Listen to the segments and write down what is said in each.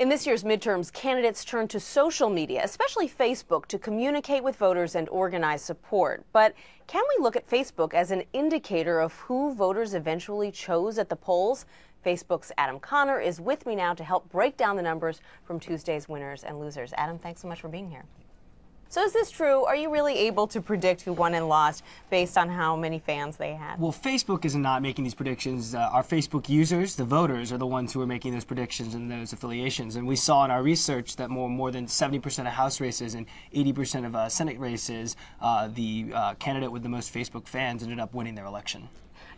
In this year's midterms, candidates turn to social media, especially Facebook, to communicate with voters and organize support. But can we look at Facebook as an indicator of who voters eventually chose at the polls? Facebook's Adam Conner is with me now to help break down the numbers from Tuesday's winners and losers. Adam, thanks so much for being here. So is this true? Are you really able to predict who won and lost based on how many fans they had? Well, Facebook is not making these predictions. Our Facebook users, the voters, are the ones who are making those predictions and those affiliations. And we saw in our research that more than 70% of House races and 80% of Senate races, the candidate with the most Facebook fans ended up winning their election.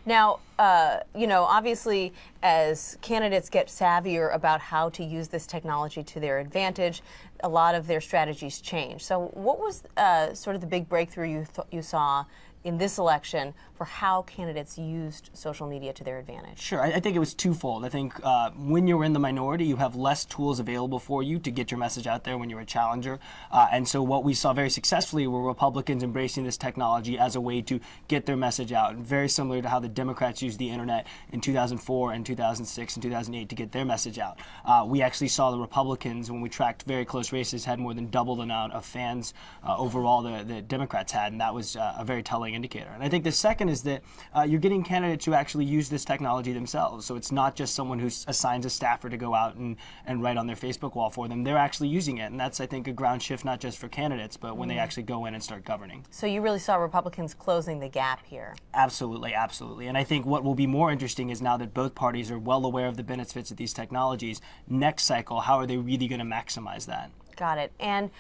Now, obviously, as candidates get savvier about how to use this technology to their advantage, a lot of their strategies change. So what was sort of the big breakthrough you saw in this election for how candidates used social media to their advantage? Sure. I think it was twofold. I think when you're in the minority, you have less tools available for you to get your message out there when you're a challenger. And so what we saw very successfully were Republicans embracing this technology as a way to get their message out, very similar to how the Democrats used the internet in 2004 and 2006 and 2008 to get their message out. We actually saw the Republicans, when we tracked very close races, had more than double the amount of fans overall the Democrats had, and that was a very telling indicator. And I think the second is that you're getting candidates who actually use this technology themselves. So it's not just someone who assigns a staffer to go out and write on their Facebook wall for them. They're actually using it. And that's, I think, a ground shift not just for candidates, but when they actually go in and start governing. So you really saw Republicans closing the gap here. Absolutely, absolutely. And I think what will be more interesting is now that both parties are well aware of the benefits of these technologies, next cycle, how are they really going to maximize that? Got it. And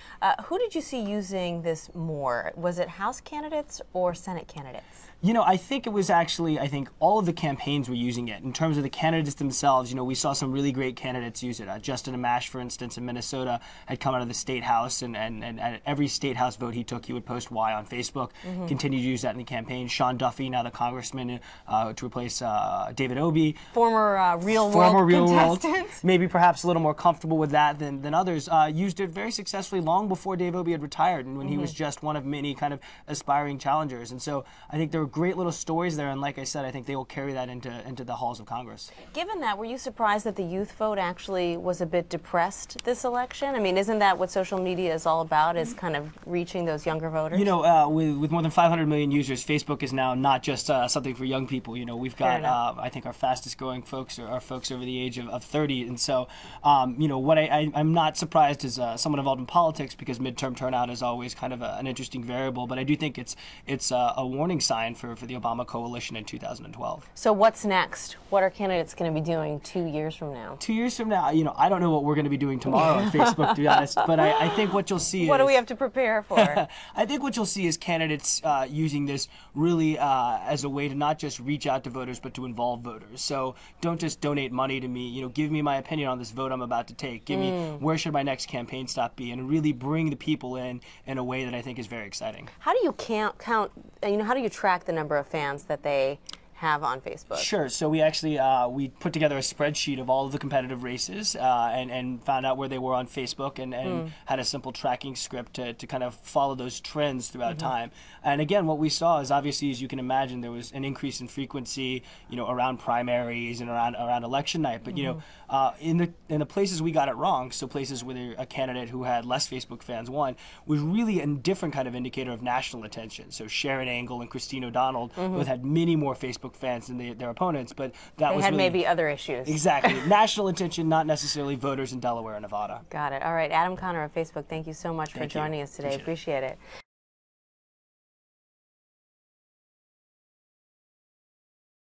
who did you see using this more? Was it House candidates or Senate candidates? You know, I think it was actually, all of the campaigns were using it. In terms of the candidates themselves, we saw some really great candidates use it. Justin Amash, for instance, in Minnesota, had come out of the state house, and at every state house vote he took, he would post why on Facebook, continued to use that in the campaign. Sean Duffy, now the congressman to replace David Obey. Former Real World contestant. Maybe perhaps a little more comfortable with that than others, used it very successfully long before Dave Obey had retired and when he was just one of many kind of aspiring challengers. And so I think there were great little stories there, and like I said, I think they will carry that into the halls of Congress. Given that, were you surprised that the youth vote actually was a bit depressed this election? I mean, isn't that what social media is all about, is kind of reaching those younger voters? With more than 500 million users, Facebook is now not just something for young people. We've got, I think our fastest growing folks are folks over the age of 30. And so, what I'm not surprised is someone involved in politics, because midterm turnout is always kind of an interesting variable, but I do think it's a warning sign for the Obama coalition in 2012. So what's next? What are candidates going to be doing 2 years from now? 2 years from now, I don't know what we're going to be doing tomorrow on Facebook, to be honest, but I think what you'll see what do we have to prepare for? I think what you'll see is candidates using this really as a way to not just reach out to voters, but to involve voters. So don't just donate money to me, give me my opinion on this vote I'm about to take. Give me where should my next campaign stop be, and really bring the people in a way that I think is very exciting. How do you count, how do you track the number of fans that they have on Facebook? Sure. So we actually we put together a spreadsheet of all of the competitive races and found out where they were on Facebook and had a simple tracking script to kind of follow those trends throughout time. And again, what we saw is, obviously, as you can imagine, there was an increase in frequency, around primaries and around election night. But in the places we got it wrong, so places where a candidate who had less Facebook fans won, was really a different kind of indicator of national attention. So Sharon Angle and Christine O'Donnell both had many more Facebook fans than their opponents, but that was had really, maybe other issues. Exactly. National attention, not necessarily voters in Delaware and Nevada. Got it. All right. Adam Conner of Facebook, thank you so much for joining us today. Appreciate it.